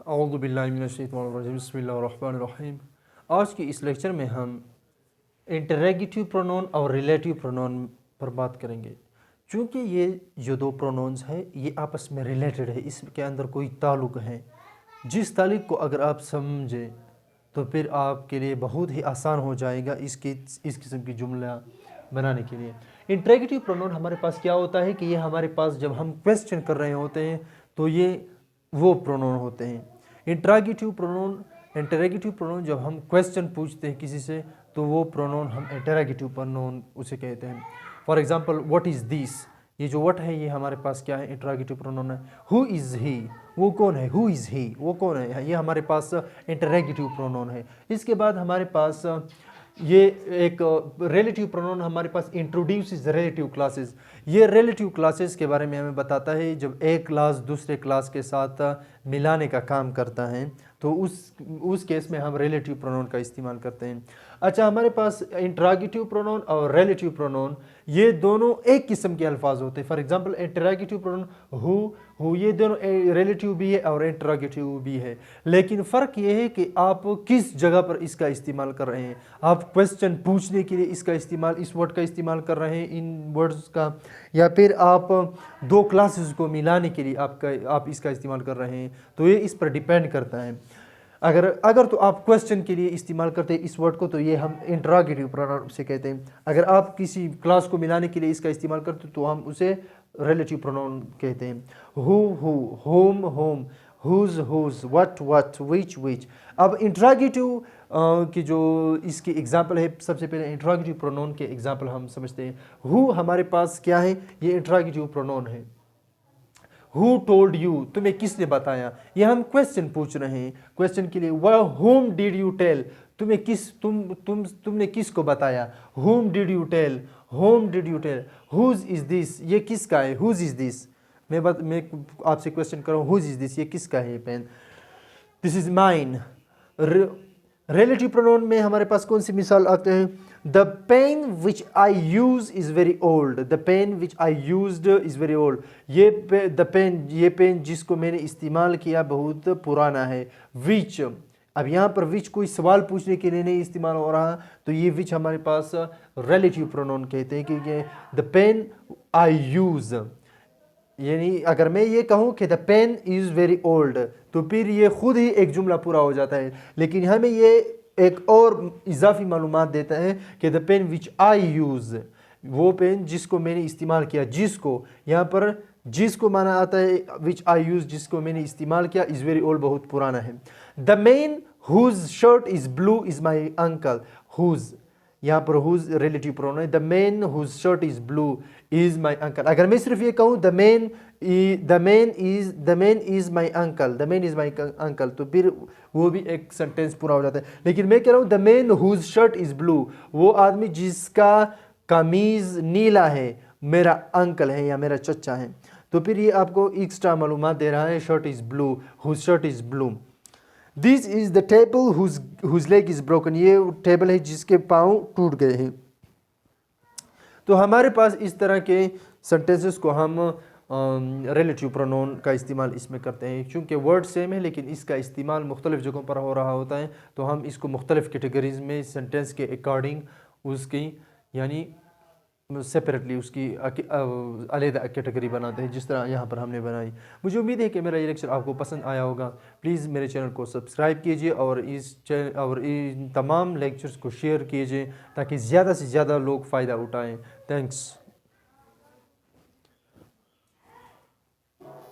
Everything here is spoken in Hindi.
औज़ु बिल्लाहि मिनश्शैतानिर्रजीम बिस्मिल्लाहिर्रहमानिर्रहीम। आज के इस लेक्चर में हम इंटररोगेटिव प्रोनाउन और रिलेटिव प्रोनाउन पर बात करेंगे। चूँकि ये जो दो प्रोनाउंस हैं ये आपस में रिलेटेड है, इसके अंदर कोई ताल्लुक़ है। जिस ताल्लुक़ को अगर आप समझें तो फिर आपके लिए बहुत ही आसान हो जाएगा इस किस्म की जुमला बनाने के लिए। इंटररोगेटिव प्रोनाउन हमारे पास क्या होता है कि ये हमारे पास जब हम क्वेश्चन कर रहे होते हैं तो ये वो प्रोनाउन होते हैं। इंटररोगेटिव प्रोनाउन जब हम क्वेश्चन पूछते हैं किसी से तो वो प्रोनाउन हम इंटररोगेटिव प्रोनाउन उसे कहते हैं। For example what is this, ये जो व्हाट है ये हमारे पास क्या है, इंटररोगेटिव प्रोनाउन है। हु इज़ ही, वो कौन है, हु इज़ ही, वो कौन है, ये हमारे पास इंटररोगेटिव प्रोनाउन है। इसके बाद हमारे पास ये एक रिलेटिव प्रोनाउन हमारे पास इंट्रोड्यूसेस रिलेटिव क्लासेस। ये रिलेटिव क्लासेस के बारे में हमें बताता है जब एक क्लास दूसरे क्लास के साथ मिलाने का काम करता है तो उस केस में हम रिलेटिव प्रोनाउन का इस्तेमाल करते हैं। अच्छा, हमारे पास इंटररोगेटिव प्रोनाउन और रिलेटिव प्रोनाउन ये दोनों एक किस्म के अल्फाज होते हैं। For example interrogative pronoun who ये दोनों रिलेटिव भी है और इंटररोगेटिव भी है, लेकिन फ़र्क ये है कि आप किस जगह पर इसका इस्तेमाल कर रहे हैं। आप क्वेश्चन पूछने के लिए इसका इस्तेमाल, इस वर्ड का इस्तेमाल कर रहे हैं, इन वर्ड्स का, या फिर आप दो क्लासेस को मिलाने के लिए आप इसका इस्तेमाल कर रहे हैं। तो ये इस पर डिपेंड करता है। अगर तो आप क्वेश्चन के लिए इस्तेमाल करते हैं इस वर्ड को तो ये हम इंटररोगेटिव प्रोनाउन से कहते हैं। अगर आप किसी क्लास को मिलाने के लिए इसका इस्तेमाल करते हैं तो हम उसे रिलेटिव प्रोनाउन कहते हैं। Who, whom, whom, whose, what, which. अब इंटररोगेटिव की जो इसकी एग्जांपल है, सबसे पहले इंटररोगेटिव प्रोनाउन के एग्जांपल हम समझते हैं। हु हमारे पास क्या है, ये इंटररोगेटिव प्रोनाउन है। हु टोल्ड यू, तुम्हें किसने बताया, ये हम क्वेश्चन पूछ रहे हैं। क्वेश्चन के लिए whom डिड यू टेल, तुमने किसको बताया। whom did you tell, whom did you tell. whose is this, ये किसका है, whose इज दिस। मैं आपसे क्वेश्चन कर रहा हूँ, whose इज दिस, ये किसका है ये pen, this is mine. Relative pronoun में हमारे पास कौन सी मिसाल आते हैं। The pen which I use is very old, the pen which I used is very old. ये पेन जिसको मैंने इस्तेमाल किया बहुत पुराना है। विच, अब यहाँ पर विच कोई सवाल पूछने के लिए नहीं इस्तेमाल हो रहा, तो ये विच हमारे पास रिलेटिव प्रोनाउन कहते हैं क्योंकि द पेन आई यूज, यानी अगर मैं ये कहूँ कि the pen is very old तो फिर ये खुद ही एक जुमला पूरा हो जाता है। लेकिन हमें ये एक और इजाफी मालूमात देता है कि the pen which I use, वो पेन जिसको मैंने इस्तेमाल किया, जिसको यहाँ पर जिसको माना आता है विच आई यूज़, जिसको मैंने इस्तेमाल किया, इज़ वेरी ओल्ड बहुत पुराना है। The man whose shirt is blue is my uncle. Whose, यहाँ पर हुज रिलेटिव प्रोनाउन है। The man whose shirt is blue is my uncle. अगर मैं सिर्फ ये कहूँ the man is my uncle, the man is my uncle, तो फिर वो भी एक सेंटेंस पूरा हो जाता है। लेकिन मैं कह रहा हूँ the man whose shirt is blue, वो आदमी जिसका कमीज़ नीला है मेरा अंकल है या मेरा चचा है। तो फिर ये आपको एक्स्ट्रा मालूमात दे रहा है, shirt is blue, whose shirt is blue. This is the table whose leg is broken, ये टेबल है जिसके पाँव टूट गए हैं। तो हमारे पास इस तरह के सेंटेंसेस को हम रिलेटिव प्रोनाउन का इस्तेमाल इसमें करते हैं। चूँकि वर्ड सेम है लेकिन इसका इस्तेमाल मुख्तलिफ़ जगहों पर हो रहा होता है तो हम इसको मुख्तलिफ़ कैटेगरीज़ में सेंटेंस के अकॉर्डिंग उसकी यानी सेपरेटली उसकी अलग कैटेगरी बनाते हैं, जिस तरह यहाँ पर हमने बनाई। मुझे उम्मीद है कि मेरा ये लेक्चर आपको पसंद आया होगा। प्लीज़ मेरे चैनल को सब्सक्राइब कीजिए और इन तमाम लेक्चर्स को शेयर कीजिए ताकि ज़्यादा से ज़्यादा लोग फ़ायदा उठाएँ। थैंक्स।